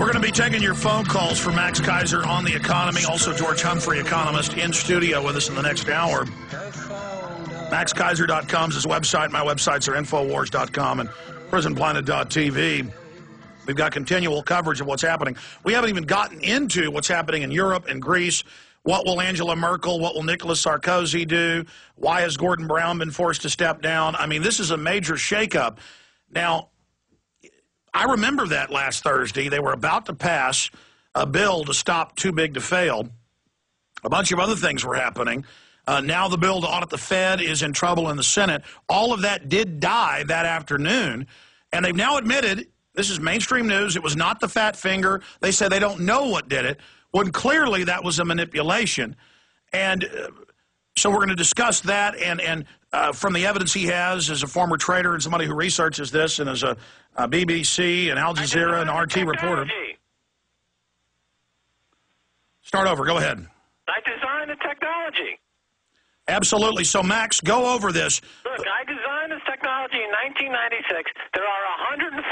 We're going to be taking your phone calls for Max Keiser on the economy. Also, George Humphrey, economist, in studio with us in the next hour. MaxKeiser.com is his website. My websites are Infowars.com and PrisonPlanet.tv. We've got continual coverage of what's happening. We haven't even gotten into what's happening in Europe and Greece. What will Angela Merkel, what will Nicolas Sarkozy do? Why has Gordon Brown been forced to step down? I mean, this is a major shakeup. Now, I remember that last Thursday. They were about to pass a bill to stop Too Big to Fail. A bunch of other things were happening. Now the bill to audit the Fed is in trouble in the Senate. All of that did die that afternoon. And they've now admitted, this is mainstream news, it was not the fat finger. They said they don't know what did it, when clearly that was a manipulation. And so we're going to discuss that and from the evidence he has as a former trader and somebody who researches this and as a BBC and Al Jazeera and RT reporter. Start over. Go ahead. I designed the technology. Absolutely. So, Max, go over this. Look, I designed this technology in 1996. There are 132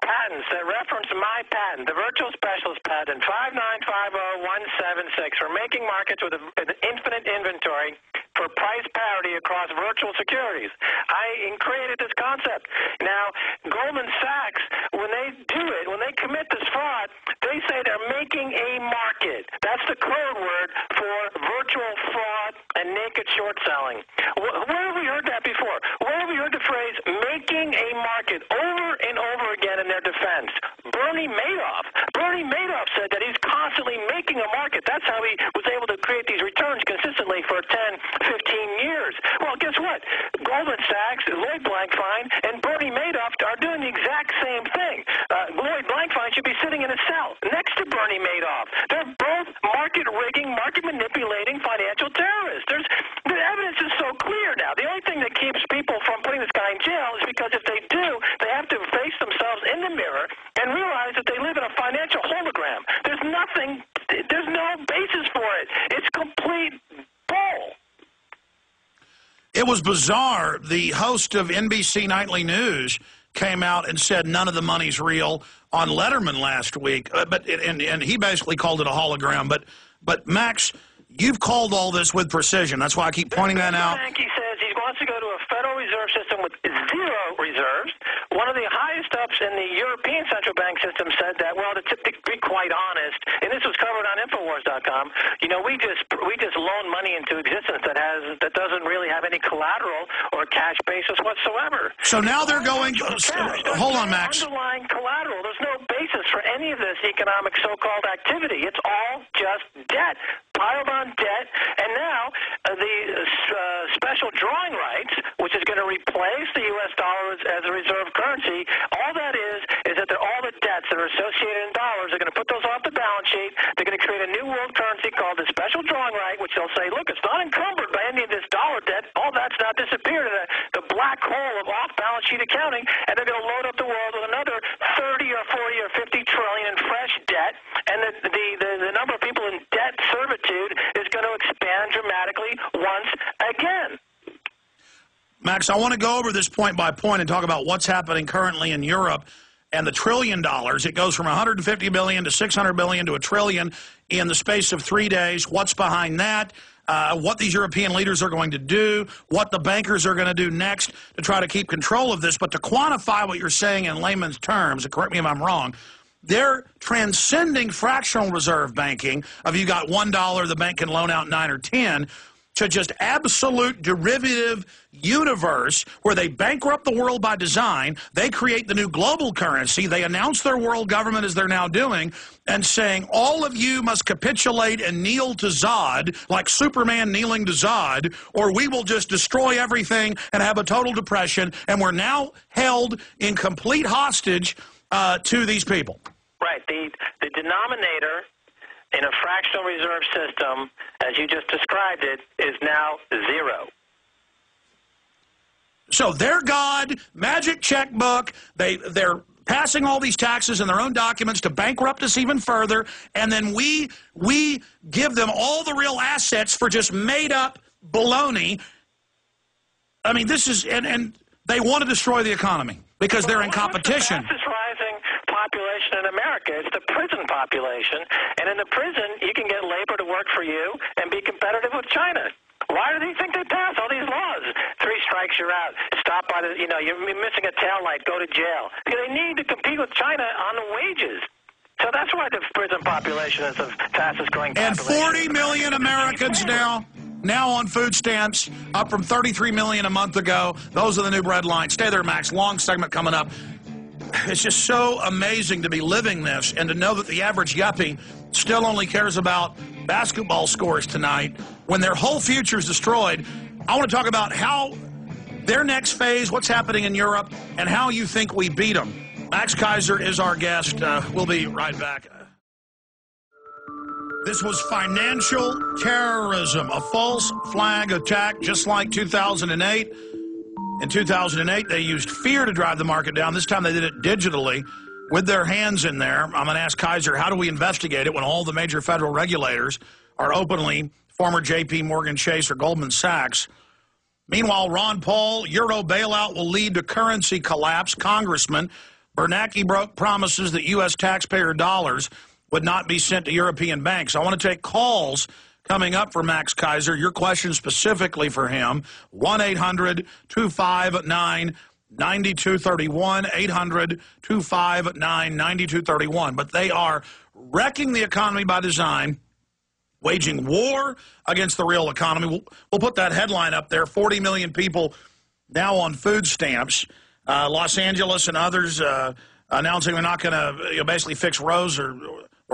patents that reference my patent, the Virtual Specialist Patent, 5950176, for making markets with an infinite inventory for price parity across virtual securities. I created this concept. Now, Goldman Sachs, when they do it, when they commit this fraud, they say they're making a market. That's the code word for virtual fraud and naked short selling. Where have we heard that before? Where have we heard the phrase making a market over and over again in their defense? Bernie Madoff said that he's constantly making a market. That's how he was able to create these returns consistently for 10, 15 years. Well, guess what? Goldman Sachs, Lloyd Blankfein, and Bernie Madoff are doing the exact same thing. Lloyd Blankfein should be sitting in a cell next to Bernie Madoff. They're both market rigging, market manipulating financial terrorists. The evidence is so clear now. The only thing that keeps people from putting this guy in jail is because if they do, they have to face themselves in the mirror and realize that they live in a financial hologram. There's no basis for it. It's complete bull. It was bizarre. The host of NBC Nightly News came out and said none of the money's real on Letterman last week. And he basically called it a hologram. But Max, you've called all this with precision. That's why I keep pointing that out. He says he wants to go to a Federal Reserve System with zero reserves. One of the highest ups in the European central bank system said that, well, to be quite honest, and this was covered on Infowars.com, you know, we just loan money into existence that doesn't really have any collateral or cash basis whatsoever. So now they're going, hold on, Max. Underlying collateral. There's no basis for any of this economic so-called activity. It's all just debt, piled on debt, and now the special drawing rights, which is going to replace the U.S. dollar as a reserve currency, all that is that all the debts that are associated in dollars, they're going to put those off the balance sheet. They're going to create a new world currency called the special drawing right, which they'll say, look, it's not encumbered by any of this dollar debt. All that's now disappeared in the black hole of off-balance sheet accounting, and they're going to load up the world with another 30 or 40 or 50 trillion in fresh debt, and the number of people in debt servitude is going to expand dramatically once again. Max, I want to go over this point by point and talk about what's happening currently in Europe and the $1 trillion. It goes from $150 billion to $600 billion to $1 trillion in the space of 3 days. What's behind that? What these European leaders are going to do, what the bankers are going to do next to try to keep control of this. But to quantify what you're saying in layman's terms, and correct me if I'm wrong, they're transcending fractional reserve banking of you got $1, the bank can loan out 9 or 10, to just absolute derivative universe where they bankrupt the world by design. They create the new global currency. They announce their world government, as they're now doing, and saying all of you must capitulate and kneel to Zod, like Superman kneeling to Zod, or we will just destroy everything and have a total depression. And we're now held in complete hostage to these people. Right. The denominator in a fractional reserve system, as you just described it, is now zero. So their God, magic checkbook, they're passing all these taxes in their own documents to bankrupt us even further, and then we give them all the real assets for just made-up baloney. I mean, this is, and they want to destroy the economy. because they're in competition. What's the fastest rising population in America? It's the prison population. And in the prison, you can get labor to work for you and be competitive with China. Why do they think they pass all these laws? 3 strikes, you're out. Stop by the, you're missing a tail light, go to jail. Because they need to compete with China on the wages. So that's why the prison population is the fastest growing population. And 40 million Americans now on food stamps, up from 33 million a month ago. Those are the new bread lines. Stay there, Max. Long segment coming up. It's just so amazing to be living this and to know that the average yuppie still only cares about basketball scores tonight when their whole future is destroyed. I want to talk about how their next phase, what's happening in Europe, and how you think we beat them. Max Keiser is our guest. We'll be right back. This was financial terrorism, a false flag attack just like 2008. In 2008, they used fear to drive the market down. This time they did it digitally with their hands in there. I'm going to ask Keiser, how do we investigate it when all the major federal regulators are openly former J.P. Morgan Chase or Goldman Sachs? Meanwhile, Ron Paul, Euro bailout will lead to currency collapse. Congressman Bernanke broke promises that U.S. taxpayer dollars would not be sent to European banks. I want to take calls coming up for Max Keiser. Your question specifically for him, 1-800-259-9231, 800-259-9231. But they are wrecking the economy by design, waging war against the real economy. We'll put that headline up there, 40 million people now on food stamps. Los Angeles and others announcing they're not going to basically fix roads or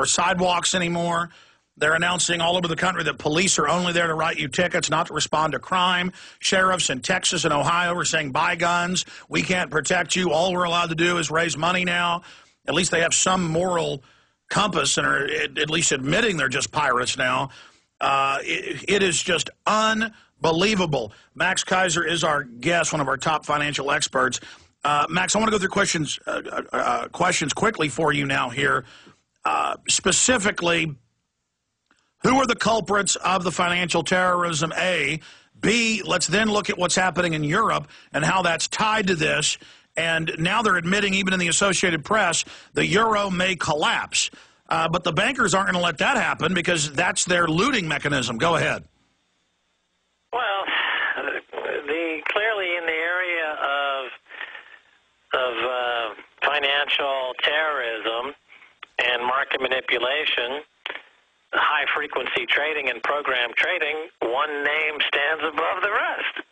sidewalks anymore. They're announcing all over the country that police are only there to write you tickets, not to respond to crime. Sheriffs in Texas and Ohio are saying, buy guns. We can't protect you. All we're allowed to do is raise money now. At least they have some moral compass and are at least admitting they're just pirates now. It is just unbelievable. Max Keiser is our guest, one of our top financial experts. Max, I want to go through questions quickly for you now here. Specifically, who are the culprits of the financial terrorism, A? B, let's then look at what's happening in Europe and how that's tied to this. And now they're admitting, even in the Associated Press, the euro may collapse. But the bankers aren't going to let that happen because that's their looting mechanism. Go ahead. Well, clearly in the area of financial terrorism and market manipulation, high-frequency trading and program trading, one name stands above the rest.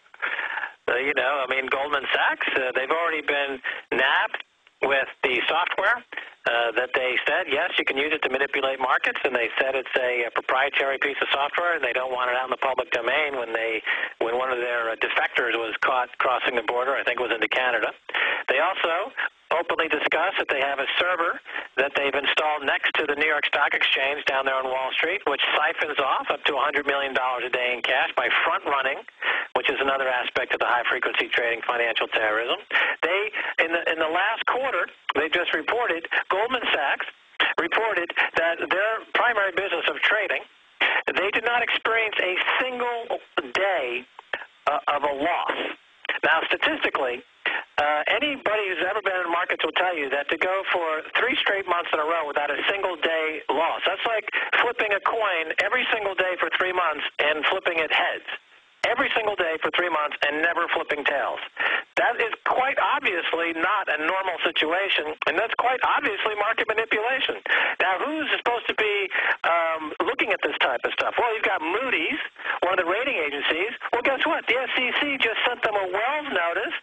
Goldman Sachs, they've already been nabbed with the software that they said, yes, you can use it to manipulate markets, and they said it's a proprietary piece of software, and they don't want it out in the public domain when one of their defectors was caught crossing the border, I think it was into Canada. They also openly discuss that they have a server that they've installed next to the New York Stock Exchange down there on Wall Street, which siphons off up to $100 million a day in cash by front-running, which is another aspect of the high-frequency trading financial terrorism. They, in the last quarter, they just reported, Goldman Sachs reported that their primary business of trading, they did not experience a single day of a loss. Now, statistically, anybody who's ever been in markets will tell you that to go for 3 straight months in a row without a single day loss, that's like flipping a coin every single day for 3 months and flipping it heads. Every single day for 3 months and never flipping tails. That is quite obviously not a normal situation, and that's quite obviously market manipulation. Now, who's supposed to be looking at this type of stuff? Well, you've got Moody's, one of the rating agencies. Well, guess what? The SEC just sent them a Wells notice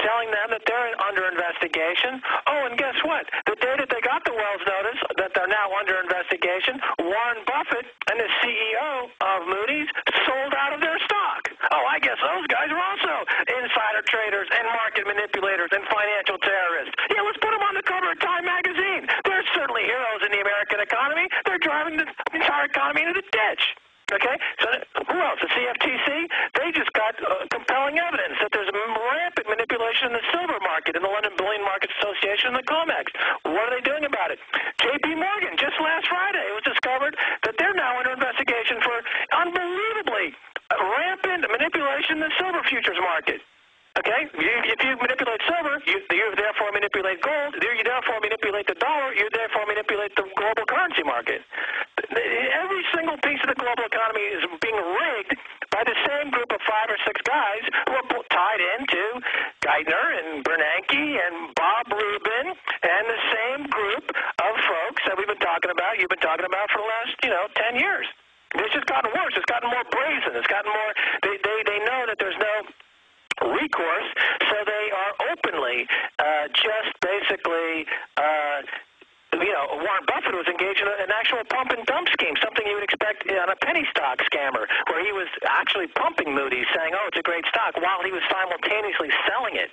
telling them that they're under investigation. Oh, and guess what? The day that they got the Wells notice that they're now under investigation, Warren Buffett and the CEO of Moody's sold out of their stock. Oh, I guess those guys are also insider traders and market manipulators and financial terrorists. Yeah, let's put them on the cover of Time magazine. They're certainly heroes in the American economy. They're driving the entire economy into the ditch. Okay, so who else? The CFTC? They just got compelling evidence that there's rampant manipulation in the silver market, in the London Bullion Market Association, and the COMEX. What are they doing about it? J.P. Morgan, just last Friday, it was discovered that they're now under investigation for unbelievably rampant manipulation in the silver futures market. Okay? If you manipulate silver, you therefore gold, you therefore manipulate the dollar, you therefore manipulate the global currency market. Every single piece of the global economy is being rigged by the same group of 5 or 6 guys who are tied into Geithner and Bernanke and Bob Rubin and the same group of folks that we've been talking about, you've been talking about for the last, 10 years. It's just gotten worse. It's gotten more brazen. It's gotten more, they know that there's no recourse, so they are openly just basically Warren Buffett was engaged in an actual pump and dump scheme, something you would expect on a penny stock scammer, where he was actually pumping Moody's, saying, oh, it's a great stock, while he was simultaneously selling it.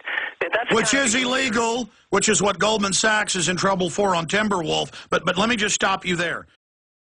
Which is illegal, which is what Goldman Sachs is in trouble for on Timberwolf. But let me just stop you there.